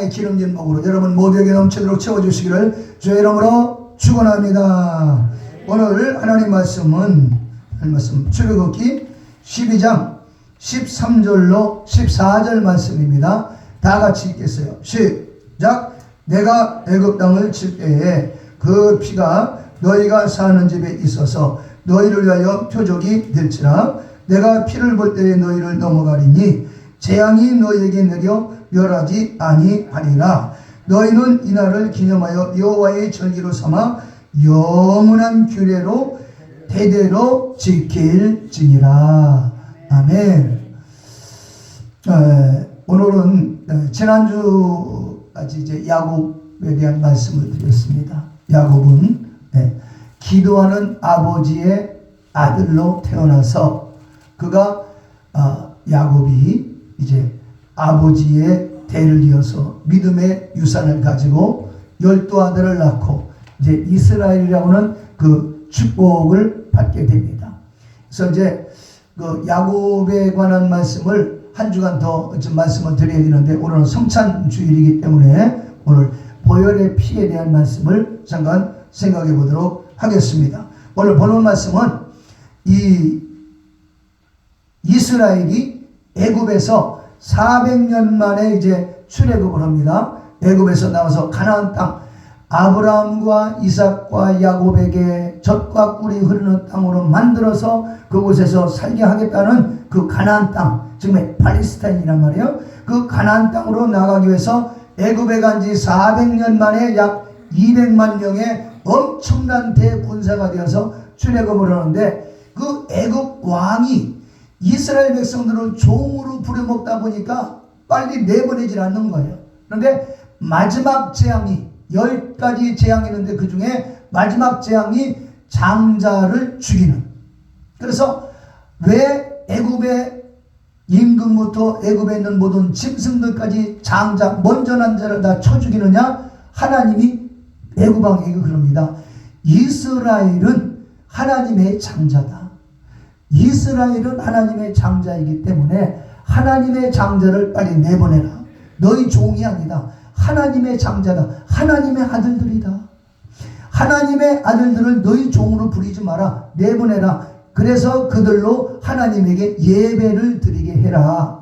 사랑의 기름진 목으로 여러분 모두에게 넘치도록 채워주시기를 주의 이름으로 축원합니다. 오늘 하나님 말씀은 출애굽기 12장 13절로 14절 말씀입니다. 다 같이 읽겠어요. 시작. 내가 애굽 땅을 칠 때에 그 피가 너희가 사는 집에 있어서 너희를 위하여 표적이 될지라. 내가 피를 볼 때에 너희를 넘어가리니 재앙이 너희에게 내려 멸하지 아니하리라. 너희는 이날을 기념하여 여호와의 절기로 삼아 영원한 규례로 대대로 지킬지니라. 아멘. 오늘은 지난주까지 이제 야곱에 대한 말씀을 드렸습니다. 야곱은 기도하는 아버지의 아들로 태어나서 그가 야곱이 이제 아버지의 대를 이어서 믿음의 유산을 가지고 12아들을 낳고 이제 이스라엘이라고 하는 그 축복을 받게 됩니다. 그래서 이제 그 야곱에 관한 말씀을 한 주간 더 좀 말씀을 드려야 되는데 오늘은 성찬 주일이기 때문에 오늘 보혈의 피에 대한 말씀을 잠깐 생각해 보도록 하겠습니다. 오늘 보는 말씀은 이 이스라엘이 애굽에서 400년 만에 이제 출애굽을 합니다. 애굽에서 나와서 가나안 땅, 아브라함과 이삭과 야곱에게 젖과 꿀이 흐르는 땅으로 만들어서 그곳에서 살게 하겠다는 그 가나안 땅, 지금 팔레스타인이란 말이에요. 그 가나안 땅으로 나가기 위해서 애굽에 간 지 400년 만에 약 200만 명의 엄청난 대군사가 되어서 출애굽을 하는데 그 애굽 왕이 이스라엘 백성들을 종으로 부려먹다 보니까 빨리 내보내질 않는 거예요. 그런데 마지막 재앙이 10가지 재앙이 있는데 그 중에 마지막 재앙이 장자를 죽이는. 그래서 왜 애굽의 임금부터 애굽에 있는 모든 짐승들까지 장자 먼저 난 자를 다 쳐 죽이느냐? 하나님이 애굽 왕에게 그럽니다. 이스라엘은 하나님의 장자다. 이스라엘은 하나님의 장자이기 때문에 하나님의 장자를 빨리 내보내라. 너희 종이 아니다. 하나님의 장자다. 하나님의 아들들이다. 하나님의 아들들을 너희 종으로 부리지 마라. 내보내라. 그래서 그들로 하나님에게 예배를 드리게 해라.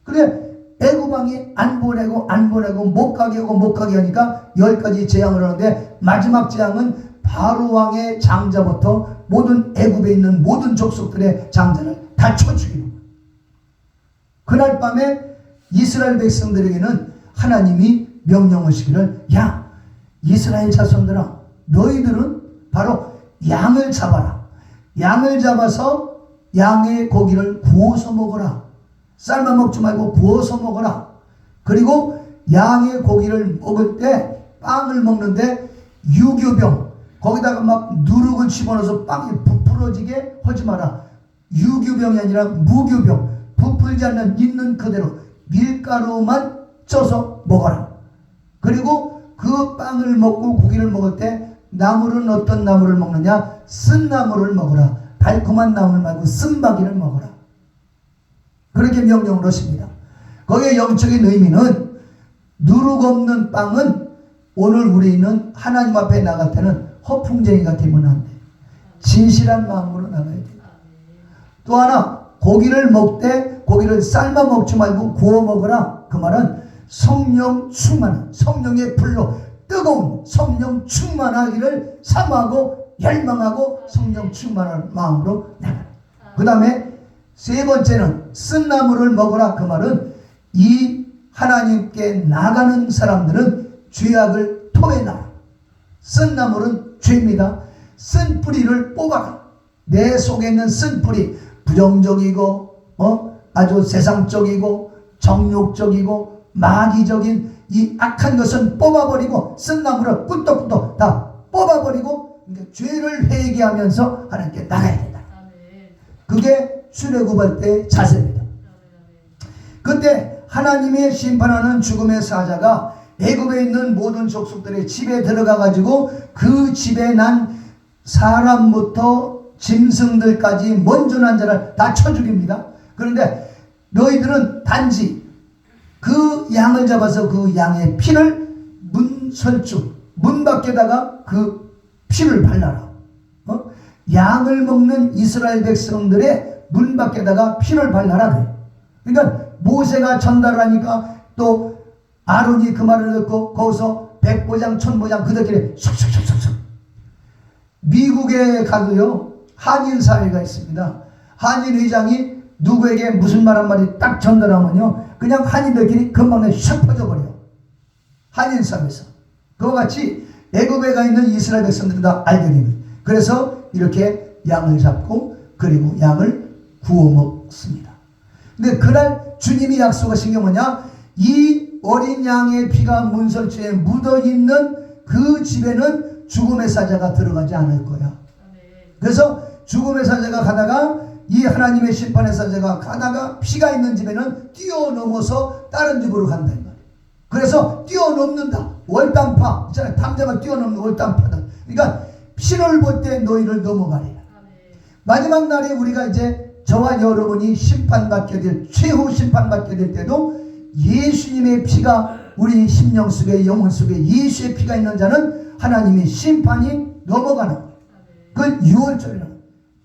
그래 애굽 왕이 안 보내고 못 가게 하니까 10가지 재앙을 하는데 마지막 재앙은 바로 왕의 장자부터 모든 애굽에 있는 모든 족속들의 장자를 다 쳐 죽이는 거예요. 그날 밤에 이스라엘 백성들에게는 하나님이 명령하시기를 야 이스라엘 자손들아 너희들은 바로 양을 잡아라. 양을 잡아서 양의 고기를 구워서 먹어라. 삶아 먹지 말고 구워서 먹어라. 그리고 양의 고기를 먹을 때 빵을 먹는데 유교병 거기다가 막 누룩을 집어넣어서 빵이 부풀어지게 하지 마라. 유교병이 아니라 무교병 부풀지 않는 있는 그대로 밀가루만 쪄서 먹어라. 그리고 그 빵을 먹고 고기를 먹을 때 나물은 어떤 나물을 먹느냐? 쓴 나물을 먹어라. 달콤한 나물 말고 쓴바기를 먹어라. 그렇게 명령을 하십니다. 거기에 영적인 의미는 누룩 없는 빵은 오늘 우리는 하나님 앞에 나갈 때는 허풍쟁이가 되면 안 돼. 진실한 마음으로 나가야 돼. 또 하나 고기를 먹되 고기를 삶아 먹지 말고 구워 먹어라. 그 말은 성령 충만한 성령의 불로 뜨거운 성령 충만하기를 사모하고 열망하고 성령 충만한 마음으로 나가라. 그 다음에 세 번째는 쓴 나물을 먹어라. 그 말은 이 하나님께 나가는 사람들은 죄악을 토해놔라. 쓴 나물은 죄입니다. 쓴 뿌리를 뽑아라. 내 속에 있는 쓴 뿌리 부정적이고 아주 세상적이고 정욕적이고 마귀적인 이 악한 것은 뽑아버리고 쓴 나무를 꿀떡꿀떡 다 뽑아버리고 그러니까 죄를 회개하면서 하나님께 나가야 된다. 그게 출애굽할 때의 자세입니다. 그때 하나님의 심판하는 죽음의 사자가 애굽에 있는 모든 족속들의 집에 들어가 가지고 그 집에 난 사람부터 짐승들까지 먼저 난 자를 다 쳐 죽입니다. 그런데 너희들은 단지 그 양을 잡아서 그 양의 피를 문설주 문 밖에다가 그 피를 발라라. 양을 먹는 이스라엘 백성들의 문 밖에다가 피를 발라라 그래. 그러니까 모세가 전달을 하니까 또 아론이 그 말을 듣고 거기서 백보장 천보장 그들끼리 쑥쑥쑥쑥. 미국에 가도요 한인 사회가 있습니다. 한인 의장이 누구에게 무슨 말 한마디 딱 전달하면요 그냥 한인들끼리 금방 샥 퍼져버려요. 한인 사회에서. 그와 같이 애굽에 가 있는 이스라엘 백성들은 다 알게 됩니다. 그래서 이렇게 양을 잡고 그리고 양을 구워 먹습니다. 근데 그날 주님이 약속하신 게 뭐냐? 이 어린 양의 피가 문설주에 묻어있는 그 집에는 죽음의 사자가 들어가지 않을 거야. 그래서 죽음의 사자가 가다가 이 하나님의 심판의 사자가 가다가 피가 있는 집에는 뛰어넘어서 다른 집으로 간다 이 말이에요. 그래서 뛰어넘는다. 월단파 있잖아요. 탐정을 뛰어넘는 월단파다. 그러니까 피를 볼 때 너희를 넘어가리라. 마지막 날에 우리가 이제 저와 여러분이 심판받게 될 최후 심판받게 될 때도 예수님의 피가 우리 심령 속에 영혼 속에 예수의 피가 있는 자는 하나님의 심판이 넘어가는 거예요. 그건 6월절이라는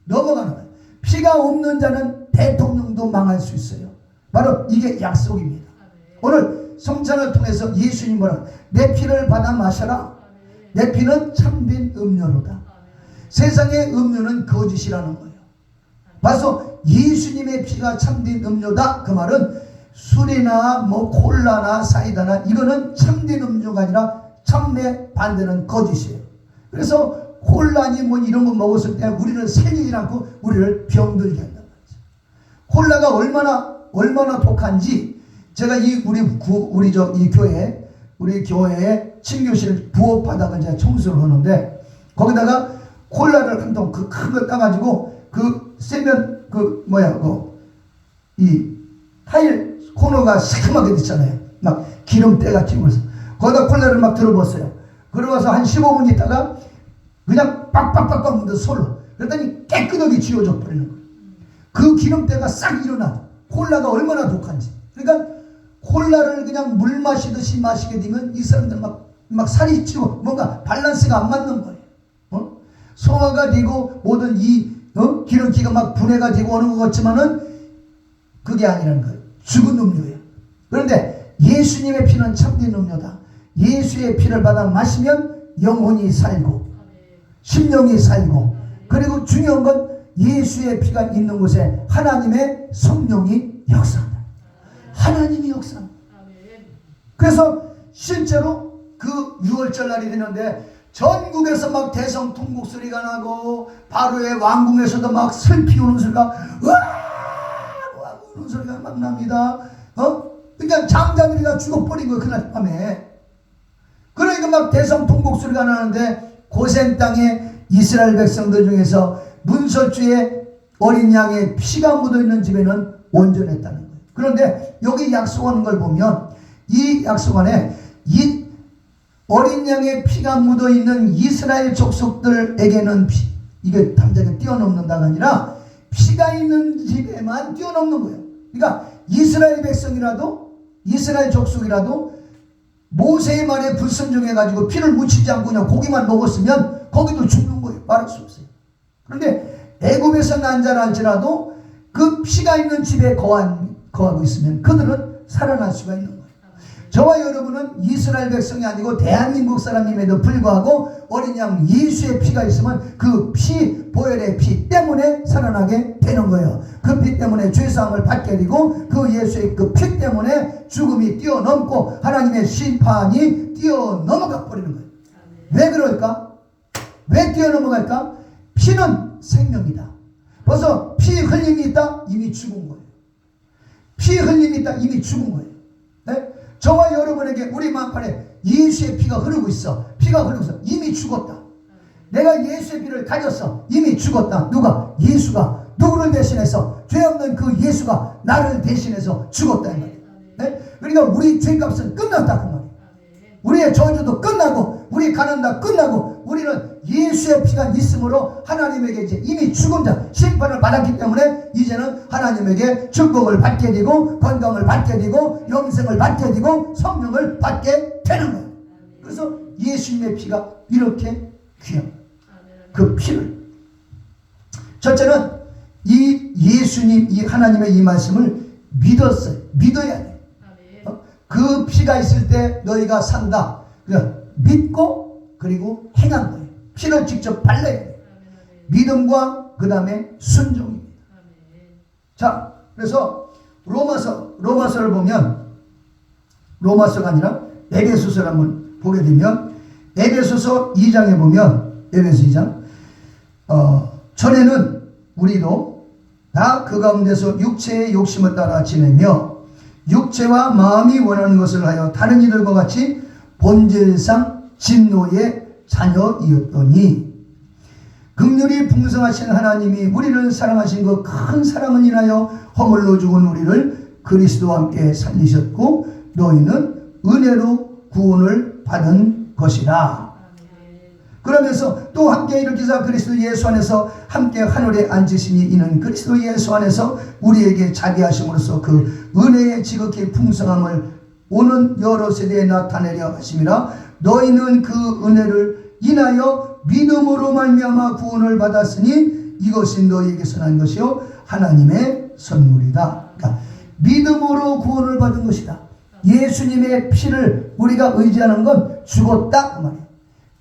넘어가는 거예요. 피가 없는 자는 대통령도 망할 수 있어요. 바로 이게 약속입니다. 오늘 성찬을 통해서 예수님 뭐라 내 피를 받아 마셔라. 내 피는 참된 음료로다. 세상의 음료는 거짓이라는 거예요. 봐서 예수님의 피가 참된 음료다. 그 말은 술이나 뭐 콜라나 사이다나 이거는 참된 음료가 아니라 참내 반대는 거짓이에요. 그래서 콜라니 뭐 이런 거 먹었을 때 우리를 살리지 않고 우리를 병들게 한단 말이죠. 콜라가 얼마나 독한지 제가 이 우리 교회에 침교실 부엌바닥을 제가 청소를 하는데 거기다가 콜라를 한 통 그 큰 거 따가지고 그 세면 이 타일 코너가 새카맣게 됐잖아요. 막 기름때가 튀고 그래서 거기다 콜라를 막 들어봤어요. 그러고서 한 15분 있다가 그냥 빡빡빡빡 묻어서 솔로 그랬더니 깨끗하게 지워져 버리는 거예요. 그 기름때가 싹 일어나. 콜라가 얼마나 독한지. 그러니까 콜라를 그냥 물 마시듯이 마시게 되면 이 사람들 막 살이 찌고 뭔가 밸런스가 안 맞는 거예요. 소화가 되고 모든 기름기가 막 분해가 되고 오는 것 같지만은 그게 아니라는 거예요. 죽은 음료예요. 그런데 예수님의 피는 참된 음료다. 예수의 피를 받아 마시면 영혼이 살고 심령이 살고 그리고 중요한 건 예수의 피가 있는 곳에 하나님의 성령이 역사한다. 하나님이 역사한다. 그래서 실제로 그 6월절 날이 되는데 전국에서 막 대성통곡 소리가 나고 바로의 왕궁에서도 막 슬피 우는 소리가 으아 우는 소리가 막 납니다. 그러니까 장자들이 다 죽어버린 거예요. 그날 밤에. 그러니까 막 대성통곡 소리가 나는데 고센 땅에 이스라엘 백성들 중에서 문설주에 어린 양의 피가 묻어있는 집에는 온전했다는 거예요. 그런데 여기 약속하는 걸 보면 이 약속 안에 이 어린 양의 피가 묻어있는 이스라엘 족속들에게는 이게 당장에 뛰어넘는다가 아니라 피가 있는 집에만 뛰어넘는 거예요. 그러니까 이스라엘 백성이라도 이스라엘 족속이라도 모세의 말에 불순종해가지고 피를 묻히지 않고 그냥 고기만 먹었으면 거기도 죽는 거예요. 말할 수 없어요. 그런데 애굽에서 난 자라 할지라도 그 피가 있는 집에 거하고 있으면 그들은 살아날 수가 있는 거예요. 저와 여러분은 이스라엘 백성이 아니고 대한민국 사람임에도 불구하고 어린 양 예수의 피가 있으면 그 피, 보혈의 피 때문에 살아나게 되는 거예요. 그 피 때문에 죄사함을 받게 되고 그 예수의 그 피 때문에 죽음이 뛰어넘고 하나님의 심판이 뛰어넘어가 버리는 거예요. 왜 그럴까? 왜 뛰어넘어갈까? 피는 생명이다. 벌써 피 흘림이 있다? 이미 죽은 거예요. 피 흘림이 있다? 이미 죽은 거예요. 네? 저와 여러분에게 우리 마음판에 예수의 피가 흐르고 있어. 피가 흐르고 있어. 이미 죽었다. 내가 예수의 피를 가졌어. 이미 죽었다. 누가? 예수가. 누구를 대신해서? 죄 없는 그 예수가 나를 대신해서 죽었다. 이 말이에요. 네? 그러니까 우리 죄값은 끝났다. 그 말이에요. 우리의 저주도 끝나고 우리 가난다 끝나고 우리는 예수의 피가 있으므로 하나님에게 이제 이미 죽은 자 심판을 받았기 때문에 이제는 하나님에게 축복을 받게 되고 건강을 받게 되고 영생을 받게 되고 성령을 받게 되는 거예요. 그래서 예수님의 피가 이렇게 귀한 그 피를, 첫째는 이 예수님, 이 하나님의 이 말씀을 믿었어요. 믿어야 돼. 그 피가 있을 때 너희가 산다. 그러니까 믿고 그리고 행한 거예요. 피를 직접 발라야 돼요. 믿음과 그 다음에 순종입니다. 자, 그래서 로마서를 보면, 로마서가 아니라 에베소서를 한번 보게 되면 에베소서 2장에 보면, 에베소 2장 전에는 우리도 다 그 가운데서 육체의 욕심을 따라 지내며 육체와 마음이 원하는 것을 하여 다른 이들과 같이 본질상 진노의 자녀이었더니 긍휼이 풍성하신 하나님이 우리를 사랑하신 그 큰 사랑을 인하여 허물로 죽은 우리를 그리스도와 함께 살리셨고 너희는 은혜로 구원을 받은 것이라. 그러면서 또 함께 일으키사 그리스도 예수 안에서 함께 하늘에 앉으시니 이는 그리스도 예수 안에서 우리에게 자기 하심으로써 그 은혜의 지극히 풍성함을 오는 여러 세대에 나타내려 하심이라. 너희는 그 은혜를 인하여 믿음으로 말미암아 구원을 받았으니 이것이 너희에게서 난 것이요 하나님의 선물이다. 그러니까 믿음으로 구원을 받은 것이다. 예수님의 피를 우리가 의지하는 건 죽었다 그 말이에요.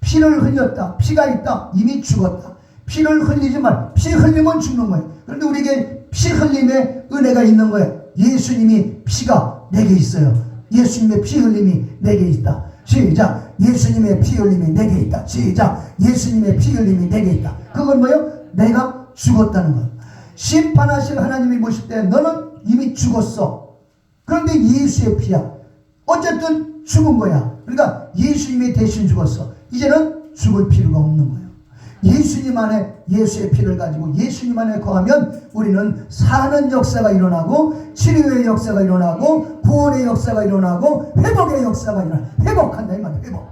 피를 흘렸다. 피가 있다. 이미 죽었다. 피를 흘리지 말. 피 흘리면 죽는 거예요. 그런데 우리에게 피 흘림의 은혜가 있는 거예요. 예수님이 피가 내게 있어요. 예수님의 피 흘림이 내게 있다. 시작. 예수님의 피 흘림이 내게 있다. 시작. 예수님의 피 흘림이 내게 있다. 그건 뭐예요? 내가 죽었다는 거예요. 심판하실 하나님이 보실 때 너는 이미 죽었어. 그런데 예수의 피야. 어쨌든 죽은 거야. 그러니까 예수님이 대신 죽었어. 이제는 죽을 필요가 없는 거예요. 예수님 안에 예수의 피를 가지고 예수님 안에 거하면 우리는 사는 역사가 일어나고 치료의 역사가 일어나고 구원의 역사가 일어나고 회복의 역사가 일어나. 회복한다 이 말이에요. 회복.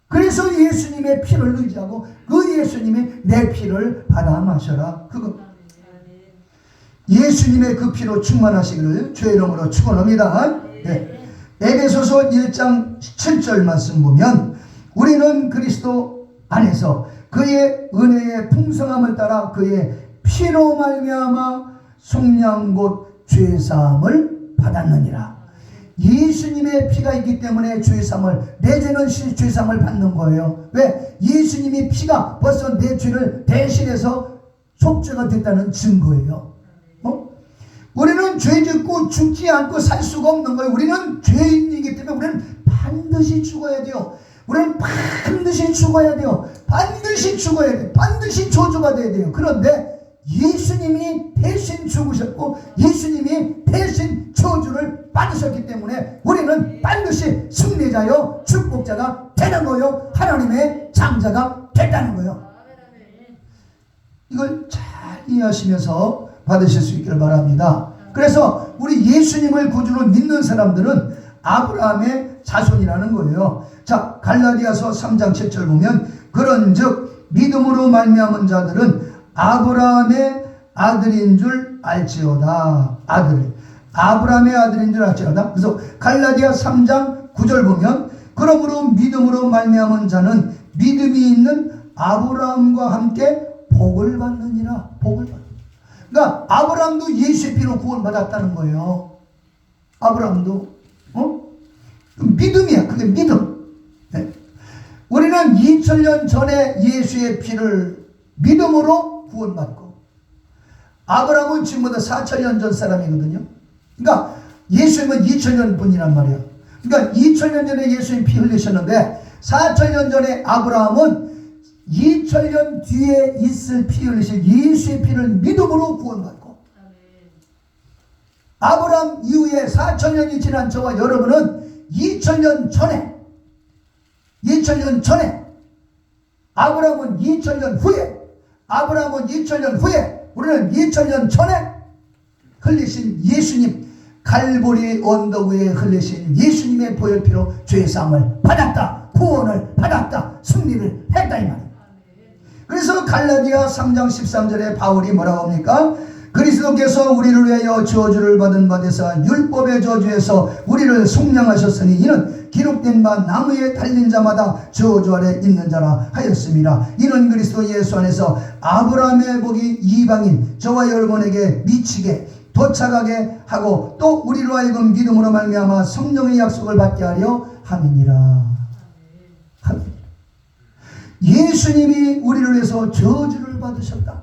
그래서 예수님의 피를 의지하고 그 예수님이 내 피를 받아 마셔라. 그거 예수님의 그 피로 충만하시기를 주의 이름으로 축원합니다. 네. 에베소서 1장 7절 말씀 보면 우리는 그리스도 안에서 그의 은혜의 풍성함을 따라 그의 피로 말미암아 속량 곧 죄사함을 받았느니라. 예수님의 피가 있기 때문에 죄사함을, 내 죄는 죄사함을 받는 거예요. 왜? 예수님이 피가 벌써 내 죄를 대신해서 속죄가 됐다는 증거예요. 우리는 죄 짓고 죽지 않고 살 수가 없는 거예요. 우리는 죄인이기 때문에 우리는 반드시 죽어야 돼요. 우리는 반드시 죽어야 돼요. 반드시 죽어야 돼요. 반드시 저주가 돼야 돼요. 그런데 예수님이 대신 죽으셨고 예수님이 대신 저주를 받으셨기 때문에 우리는 반드시 승리자요 축복자가 되는 거요. 하나님의 장자가 됐다는 거예요. 이걸 잘 이해하시면서 받으실 수 있기를 바랍니다. 그래서 우리 예수님을 구주로 믿는 사람들은 아브라함의 자손이라는 거예요. 자, 갈라디아서 3장 7절 보면 그런즉 믿음으로 말미암은 자들은 아브라함의 아들인 줄 알지어다. 아브라함의 아들인 줄 알지어다. 그래서 갈라디아 3장 9절 보면 그러므로 믿음으로 말미암은 자는 믿음이 있는 아브라함과 함께 복을 받느니라. 복을 받느니라. 그러니까 아브라함도 예수의 피로 구원받았다는 거예요. 아브라함도 믿음이야. 그게 믿음. 네. 우리는 2000년 전에 예수의 피를 믿음으로 구원받고 아브라함은 지금보다 4000년 전 사람이거든요. 그러니까 예수님은 2000년 분이란 말이에요. 그러니까 2000년 전에 예수님 피 흘리셨는데 4000년 전에 아브라함은 2000년 뒤에 있을 피 흘리실 예수의 피를 믿음으로 구원받고 아브라함 이후에 4000년이 지난 저와 여러분은 2000년 전에 아브라함은 2000년 후에 우리는 2000년 전에 흘리신 예수님 갈보리 언덕 위에 흘리신 예수님의 보혈피로 죄 사함을 받았다. 구원을 받았다. 승리를 했다 이 말이에요. 그래서 갈라디아 3장 13절에 바울이 뭐라고 합니까? 그리스도께서 우리를 위하여 저주를 받은 바 되사 율법의 저주에서 우리를 속량하셨으니 이는 기록된 바 나무에 달린 자마다 저주 아래 있는 자라 하였습니다. 이는 그리스도 예수 안에서 아브라함의 복이 이방인 저와 여러분에게 미치게 도착하게 하고 또 우리로 하여금 믿음으로 말미암아 성령의 약속을 받게 하려 함이니라. 예수님이 우리를 위해서 저주를 받으셨다.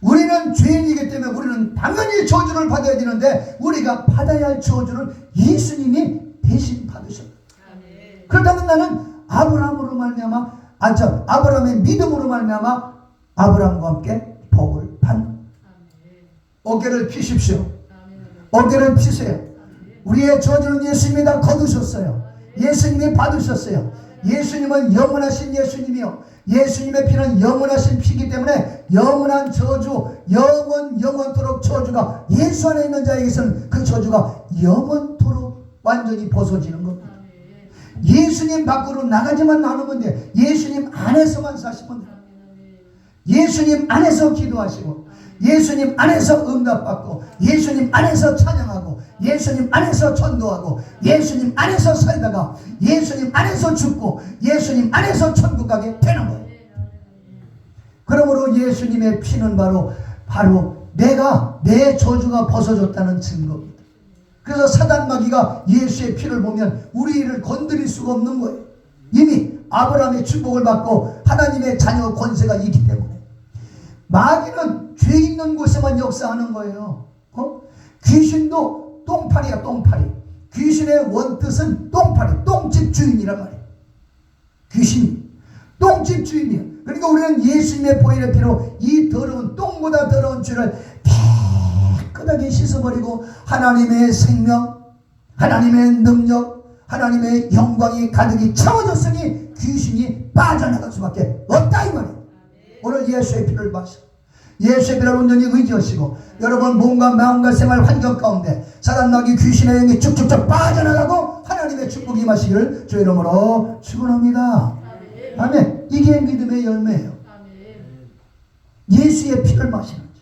우리는 죄인이기 때문에 우리는 당연히 저주를 받아야 되는데 우리가 받아야 할 저주를 예수님이 대신 받으셨다. 그렇다면 나는 아브라함으로 말미암아 아브라함의 믿음으로 말미암아 아브라함과 함께 복을 받는. 어깨를 피십시오. 어깨를 피세요. 우리의 저주는 예수님이 다 거두셨어요. 예수님이 받으셨어요. 예수님은 영원하신 예수님이요, 예수님의 피는 영원하신 피이기 때문에 영원한 저주, 영원토록 저주가 예수 안에 있는 자에게서는 그 저주가 영원토록 완전히 벗어지는 겁니다. 예수님 밖으로 나가지만 않으면 돼. 예수님 안에서만 사시면 돼. 예수님 안에서 기도하시고 예수님 안에서 응답받고 예수님 안에서 찬양하고 예수님 안에서 전도하고 예수님 안에서 살다가 예수님 안에서 죽고 예수님 안에서 천국 가게 되는 거예요. 그러므로 예수님의 피는 바로 내 저주가 벗어졌다는 증거입니다. 그래서 사단 마귀가 예수의 피를 보면 우리를 건드릴 수가 없는 거예요. 이미 아브라함의 축복을 받고 하나님의 자녀 권세가 있기 때문에. 마귀는 죄 있는 곳에만 역사하는 거예요. 귀신도 똥파리야, 똥파리. 귀신의 원뜻은 똥파리, 똥집 주인이란 말이에요. 귀신이 똥집 주인이에요. 그러니까 우리는 예수님의 보혈의 피로 이 더러운 똥보다 더러운 죄를 깨끗하게 씻어버리고 하나님의 생명, 하나님의 능력, 하나님의 영광이 가득히 채워졌으니 귀신이 빠져나갈 수밖에 없다 이 말이에요. 오늘 예수의 피를 마셔. 예수의 피를 온전히 의지하시고 여러분 몸과 마음과 생활 환경 가운데 사단 마귀 귀신의 영이 쭉쭉쭉 빠져나가고 하나님의 축복이 임하시기를 주 이름으로 축원합니다. 아멘. 이게 믿음의 열매예요. 예수의 피를 마시는 거죠.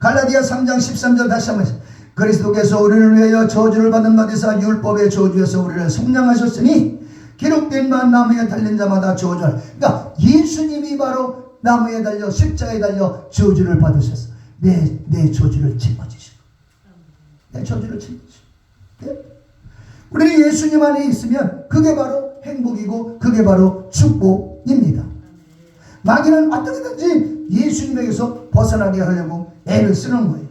갈라디아 3장 13절 다시 한번 그리스도께서 우리를 위하여 저주를 받은 바 되사 율법의 저주에서 우리를 속량하셨으니 기록된 바 나무에 달린 자마다 저주를. 그러니까 예수님이 바로 나무에 달려 십자가에 달려 저주를 받으셨어. 내 저주를 짊어지시고 내 저주를 짊어지시고. 네? 우리는 예수님 안에 있으면 그게 바로 행복이고 그게 바로 축복입니다. 마귀는 어떻게든지 예수님에게서 벗어나게 하려고 애를 쓰는 거예요.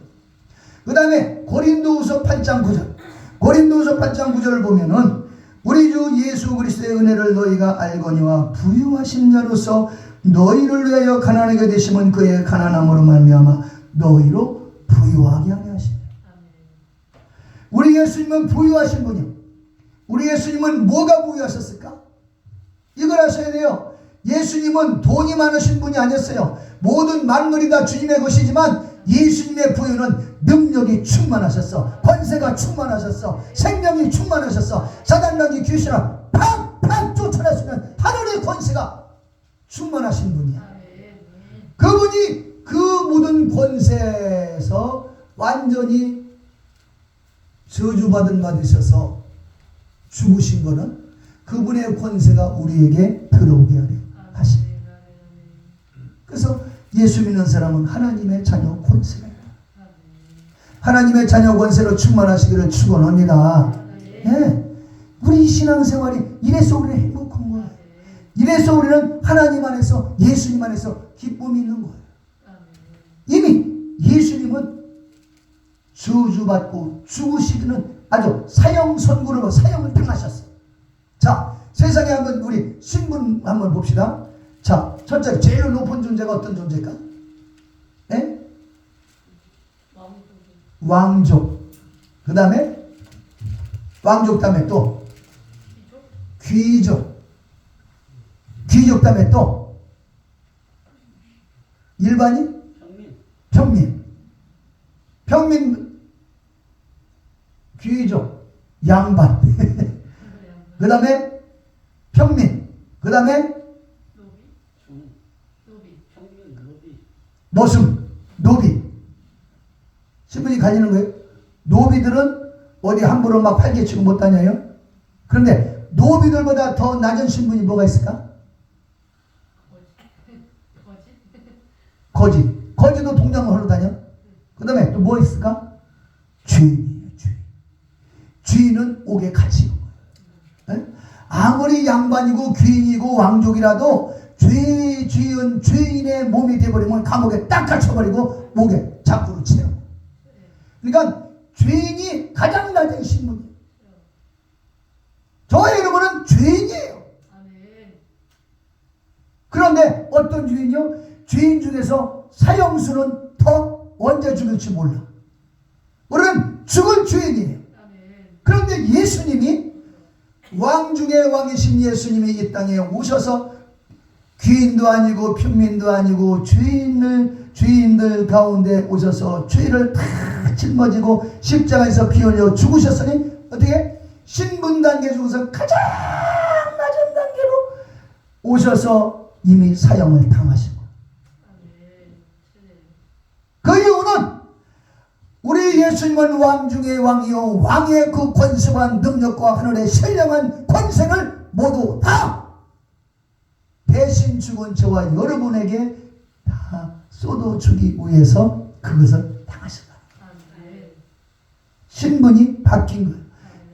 그 다음에 고린도후서 8장 9절 고린도후서 8장 9절을 보면은 우리 주 예수 그리스도의 은혜를 너희가 알거니와 부유하신 자로서 너희를 위하여 가난하게 되심은 그의 가난함으로 말미암아 너희로 부유하게 하려 하시니라. 우리 예수님은 부유하신 분이요. 우리 예수님은 뭐가 부유하셨을까? 이걸 아셔야 돼요. 예수님은 돈이 많으신 분이 아니었어요. 모든 만물이 다 주님의 것이지만 예수님의 부유는 능력이 충만하셨어. 권세가 충만하셨어. 생명이 충만하셨어. 사단마귀 귀신을 팍팍 쫓아낼 수 있는 하늘의 권세가 충만하신 분이야. 그분이 그 모든 권세에서 완전히 저주받은 바 되셔서 죽으신 거는 그분의 권세가 우리에게 들어오게 하려 하십니다. 그래서 예수 믿는 사람은 하나님의 자녀 권세가 있다. 하나님의 자녀 권세로 충만하시기를 축원합니다. 네. 우리 신앙생활이 이래서 우리는 행복한 거예요. 이래서 우리는 하나님 안에서 예수님 안에서 기쁨이 있는 거예요. 이미 예수님은 저주받고 죽으시기는 아주 사형 선고로 사형을 당하셨어요. 자, 세상에 한번 우리 신분 한번 봅시다. 자, 첫째 제일 높은 존재가 어떤 존재일까? 예? 왕족. 그 다음에 왕족 다음에 또 귀족. 귀족 다음에 또 일반인? 평민. 평민 귀족, 양반. 그 다음에 평민. 그 다음에 노승, 노비. 신분이 갈리는 거예요. 노비들은 어디 함부로 막 팔개치고 못 다녀요. 그런데 노비들보다 더 낮은 신분이 뭐가 있을까? 거지. 거지도 동장을 하러 다녀. 그 다음에 또 뭐 있을까? 주인이에요. 주인. 주인은 옥에 갇히는 거예요. 아무리 양반이고 귀인이고 왕족이라도 주인의 몸이 되어버리면 감옥에 딱 갇혀버리고 목에 자꾸로 채워. 그러니까 죄인이 가장 낮은 신분이에요. 저의 이름은 죄인이에요. 그런데 어떤 죄인이요? 죄인 중에서 사형수는 더 언제 죽을지 몰라. 우리는 죽을 죄인이에요. 그런데 예수님이 왕 중의 왕이신 예수님이 이 땅에 오셔서 귀인도 아니고 평민도 아니고 주인들 가운데 오셔서 죄를 다 짊어지고 십자가에서 피 흘려 죽으셨으니 어떻게? 신분 단계 중에서 가장 낮은 단계로 오셔서 이미 사형을 당하신 거예요. 그 이유는 우리 예수님은 왕 중의 왕이요 왕의 그 권세와 능력과 하늘의 신령한 권세를 모두 다 대신 죽은 저와 여러분에게 다 쏟아주기 위해서 그것을 당하셨다. 신분이 바뀐 거예요.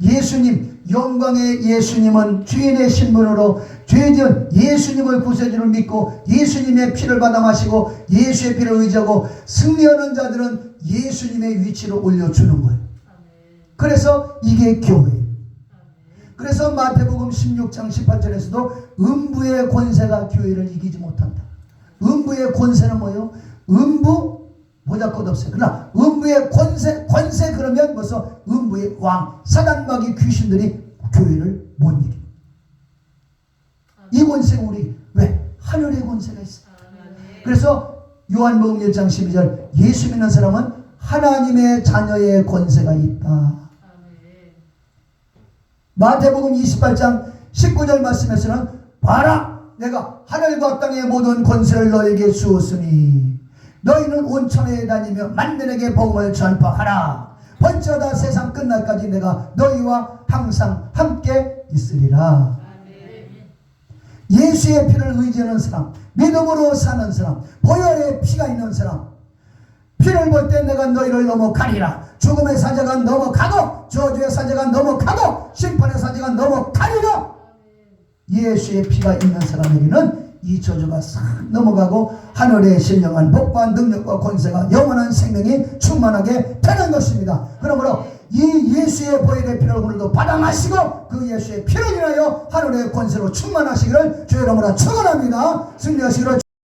예수님, 영광의 예수님은 주인의 신분으로 죄지은 예수님을 구세주를 믿고 예수님의 피를 받아 마시고 예수의 피를 의지하고 승리하는 자들은 예수님의 위치로 올려주는 거예요. 그래서 이게 교회예요. 그래서 마태복음 16장 18절에서도 음부의 권세가 교회를 이기지 못한다. 음부의 권세는 뭐예요? 음부 보잘것 없어요. 그러나 음부의 권세 그러면 벌써 음부의 왕, 사단마귀 귀신들이 교회를 못 이깁니다. 이 권세가 우리 왜? 하늘의 권세가 있어요. 그래서 요한복음 1장 12절 예수 믿는 사람은 하나님의 자녀의 권세가 있다. 마태복음 28장 19절 말씀에서는 봐라 내가 하늘과 땅의 모든 권세를 너에게 주었으니 너희는 온천에 다니며 만민에게 복음을 전파하라. 번쩍하다 세상 끝날까지 내가 너희와 항상 함께 있으리라. 예수의 피를 의지하는 사람, 믿음으로 사는 사람, 보혈의 피가 있는 사람, 피를 볼 때 내가 너희를 넘어가리라. 죽음의 사자가 넘어가고 저주의 사자가 넘어가고 심판의 사자가 넘어가리라. 예수의 피가 있는 사람에게는 이 저주가 싹 넘어가고 하늘의 신령한 복과 능력과 권세가 영원한 생명이 충만하게 되는 것입니다. 그러므로 이 예수의 보혈의 피를 오늘도 받아 마시고 그 예수의 피를 인하여 하늘의 권세로 충만하시기를 주의 이름으로 축원합니다. 승리하시기를